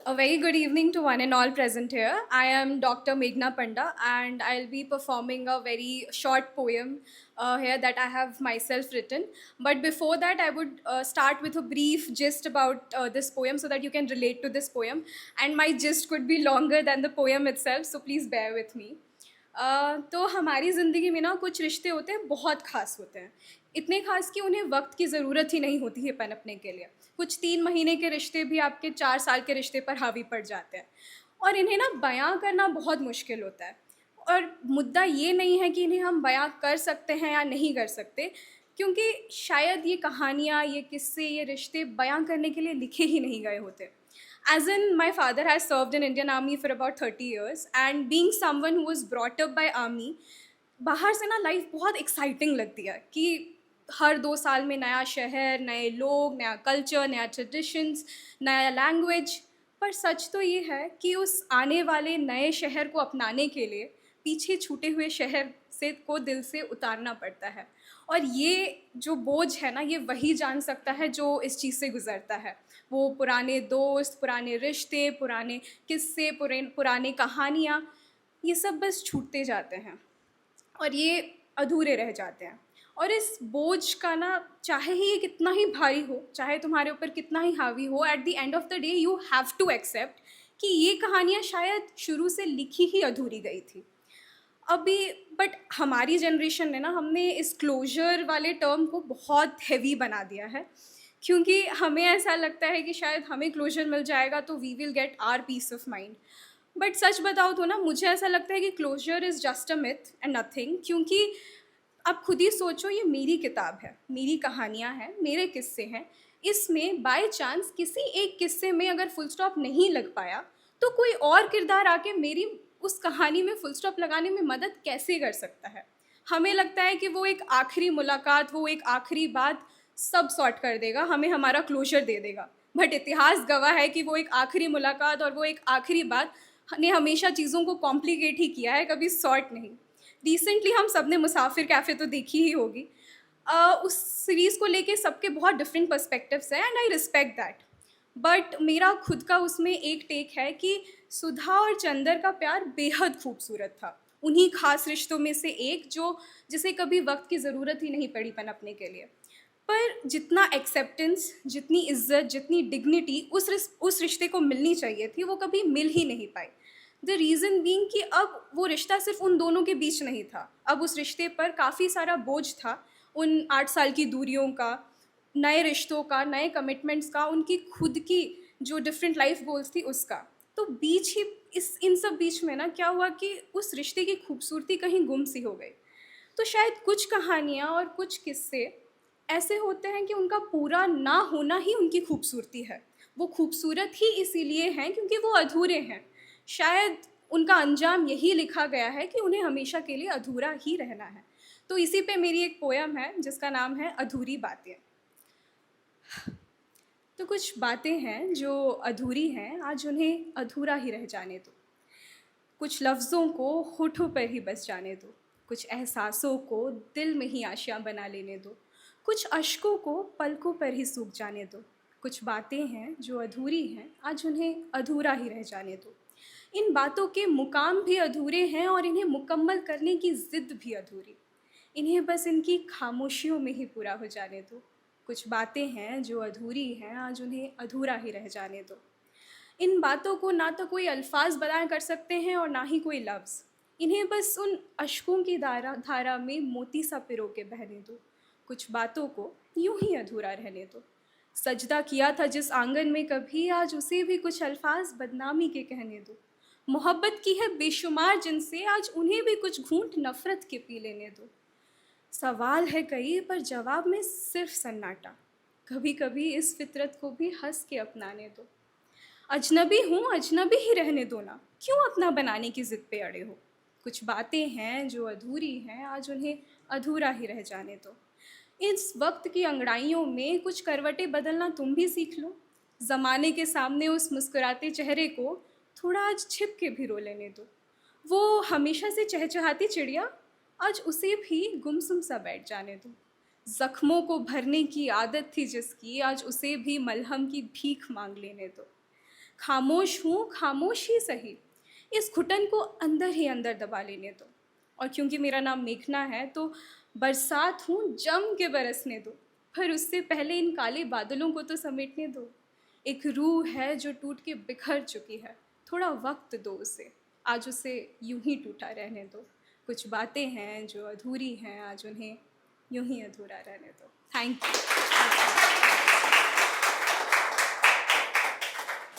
A very good evening to one and all present here. I am Dr. Meghna Panda and I'll be performing a very short poem here that I have myself written. But before that, I would start with a brief gist about this poem so that you can relate to this poem. And my gist could be longer than the poem itself, so please bear with me. तो हमारी ज़िंदगी में ना कुछ रिश्ते होते हैं बहुत ख़ास होते हैं, इतने ख़ास कि उन्हें वक्त की ज़रूरत ही नहीं होती है पनपने के लिए। कुछ 3 महीने के रिश्ते भी आपके 4 साल के रिश्ते पर हावी पड़ जाते हैं और इन्हें ना बयां करना बहुत मुश्किल होता है। और मुद्दा ये नहीं है कि इन्हें हम बयां कर सकते हैं या नहीं कर सकते, क्योंकि शायद ये कहानियाँ, ये किस्से, ये रिश्ते बयां करने के लिए लिखे ही नहीं गए होते। As in, my father has served in Indian Army for about 30 years, and being someone who was brought up by Army, बाहर से ना लाइफ बहुत एक्साइटिंग लगती है कि हर 2 साल में नया शहर, नए लोग, नया कल्चर, नया ट्रेडिशंस, नया लैंग्वेज। पर सच तो ये है कि उस आने वाले नए शहर को अपनाने के लिए पीछे छूटे हुए शहर से को दिल से उतारना पड़ता है। और ये जो बोझ है ना, ये वही जान सकता है जो इस चीज़ से गुज़रता है। वो पुराने दोस्त, पुराने रिश्ते, पुराने किस्से, पुराने कहानियाँ, ये सब बस छूटते जाते हैं और ये अधूरे रह जाते हैं। और इस बोझ का ना, चाहे ही ये कितना ही भारी हो, चाहे तुम्हारे ऊपर कितना ही हावी हो, at the end of the day you have to accept कि ये कहानियाँ शायद शुरू से लिखी ही अधूरी गई थी। अभी बट हमारी जनरेशन ने ना, हमने इस क्लोजर वाले टर्म को बहुत हैवी बना दिया है, क्योंकि हमें ऐसा लगता है कि शायद हमें क्लोजर मिल जाएगा तो we will get our peace of mind. But सच बताओ तो ना, मुझे ऐसा लगता है कि closure is just a myth and nothing. क्योंकि आप खुद ही सोचो, ये मेरी किताब है, मेरी कहानियाँ हैं, मेरे किस्से हैं। इसमें बाय चांस किसी एक किस्से में अगर फुल स्टॉप नहीं लग पाया, तो कोई और किरदार आके मेरी उस कहानी में फुल स्टॉप लगाने में मदद कैसे कर सकता है। हमें लगता है कि वो एक आखिरी मुलाकात, वो एक आखिरी बात सब सॉर्ट कर देगा, हमें हमारा क्लोजर दे देगा। बट इतिहास गवाह है कि वो एक आखिरी मुलाकात और वो एक आखिरी बात ने हमेशा चीज़ों को कॉम्प्लिकेट ही किया है, कभी सॉर्ट नहीं। रिसेंटली हम सब ने मुसाफिर कैफ़े तो देखी ही होगी। उस सीरीज़ को लेके सबके बहुत डिफरेंट पर्सपेक्टिव्स हैं and I respect that. But मेरा खुद का उसमें एक टेक है कि सुधा और चंदर का प्यार बेहद खूबसूरत था। उन्हीं खास रिश्तों में से एक जो जिसे कभी वक्त की ज़रूरत ही नहीं पड़ी पनपने के लिए। पर जितना एक्सेप्टेंस, जितनी इज्जत, जितनी डिग्निटी उस रिश्ते को मिलनी चाहिए थी, वो कभी मिल ही नहीं पाई। द रीज़न बीइंग कि अब वो रिश्ता सिर्फ उन दोनों के बीच नहीं था, अब उस रिश्ते पर काफ़ी सारा बोझ था, उन 8 साल की दूरियों का, नए रिश्तों का, नए कमिटमेंट्स का, उनकी खुद की जो डिफरेंट लाइफ गोल्स थी उसका। तो बीच ही इन सब बीच में ना क्या हुआ कि उस रिश्ते की खूबसूरती कहीं गुम सी हो गई। तो शायद कुछ कहानियाँ और कुछ किस्से ऐसे होते हैं कि उनका पूरा ना होना ही उनकी खूबसूरती है। वो खूबसूरत ही इसीलिए हैं क्योंकि वो अधूरे हैं। शायद उनका अंजाम यही लिखा गया है कि उन्हें हमेशा के लिए अधूरा ही रहना है। तो इसी पे मेरी एक पोयम है जिसका नाम है अधूरी बातें। तो कुछ बातें हैं जो अधूरी हैं, आज उन्हें अधूरा ही रह जाने दो। कुछ लफ्ज़ों को होठों पर ही बस जाने दो, कुछ एहसासों को दिल में ही आशियाँ बना लेने दो, कुछ अश्कों को पलकों पर ही सूख जाने दो। कुछ बातें हैं जो अधूरी हैं, आज उन्हें अधूरा ही रह जाने दो। इन बातों के मुकाम भी अधूरे हैं और इन्हें मुकम्मल करने की ज़िद भी अधूरी। इन्हें बस इनकी खामोशियों में ही पूरा हो जाने दो। कुछ बातें हैं जो अधूरी हैं, आज उन्हें अधूरा ही रह जाने दो। इन बातों को ना तो कोई अल्फाज बयां कर सकते हैं और ना ही कोई लफ्ज़। इन्हें बस उन अश्कों की धारा धारा में मोती सा पिरो के बहने दो। कुछ बातों को यूं ही अधूरा रहने दो। सजदा किया था जिस आंगन में कभी, आज उसे भी कुछ अल्फाज बदनामी के कहने दो। मोहब्बत की है बेशुमार जिनसे, आज उन्हें भी कुछ घूंट नफ़रत के पी लेने दो। सवाल है कई पर जवाब में सिर्फ सन्नाटा। कभी कभी इस फितरत को भी हंस के अपनाने दो। अजनबी हूँ, अजनबी ही रहने दो ना, क्यों अपना बनाने की ज़िद पे अड़े हो। कुछ बातें हैं जो अधूरी हैं, आज उन्हें अधूरा ही रह जाने दो। इस वक्त की अंगड़ाइयों में कुछ करवटें बदलना तुम भी सीख लो। ज़माने के सामने उस मुस्कुराते चेहरे को थोड़ा आज छिप के भी रो लेने दो। वो हमेशा से चहचहाती चिड़िया, आज उसे भी गुमसुम सा बैठ जाने दो। ज़ख्मों को भरने की आदत थी जिसकी, आज उसे भी मलहम की भीख मांग लेने दो। खामोश हूँ, खामोश ही सही, इस घुटन को अंदर ही अंदर दबा लेने दो। और क्योंकि मेरा नाम मेघना है तो बरसात हूँ, जम के बरसने दो, पर उससे पहले इन काले बादलों को तो समेटने दो। एक रूह है जो टूट के बिखर चुकी है, थोड़ा वक्त दो उसे, आज उसे यूं ही टूटा रहने दो। कुछ बातें हैं जो अधूरी हैं, आज उन्हें यूं ही अधूरा रहने दो। Thank you.